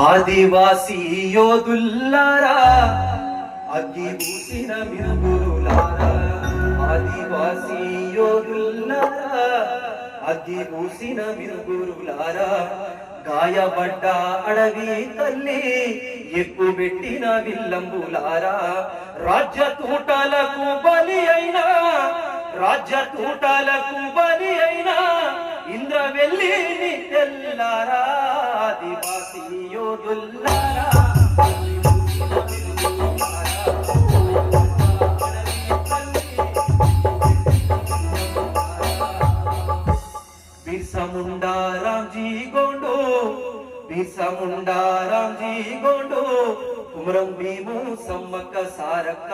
ఆదివాసీ యోధుల్లారా, అగ్గి పూసిన మిరుగులారా, ఆదివాసీ యోధుల్లారా, అగ్గి పూసిన మిరుగులారా, గాయపడ్డ అడవి తల్లి ఎక్కుబెట్టిన విల్లంబులారా, రాజ్య తూటాలకు బలి అయినా, రాజ్య తూటాలకు బలి అయినా ఇంద్రవెల్లి తెల్లారా, ఆదివాసీ యోధుల్లారా, బిర్సా ముండా రామ్జీ గోండు, బిర్సా ముండా రామ్జీ గోండు, కుమరం భీము సమ్మక్క సారక్క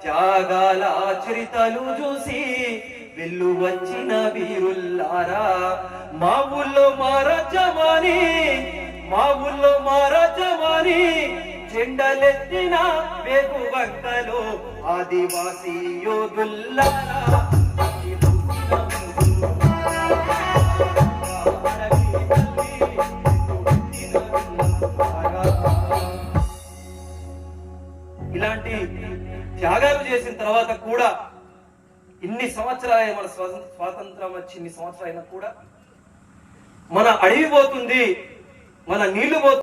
త్యాగాల చరితలు చూసి వెల్లు వచ్చిన వీరుల్లారా, మా ఊళ్ళో మా రాజ్యమాని, మా ఊళ్ళో మా రాజ్యమాని జెండలెత్తిన వేగు వంకలో ఆదివాసీ యోధుల్లారా, ఇలాంటి త్యాగాలు చేసిన తర్వాత కూడా ఇన్ని సంవత్సరాలు మన స్వాతంత్రం వచ్చి ఇన్ని సంవత్సరాలు అయినా కూడా మన అడవి పోతుంది, మన నీళ్లు పోతుంది.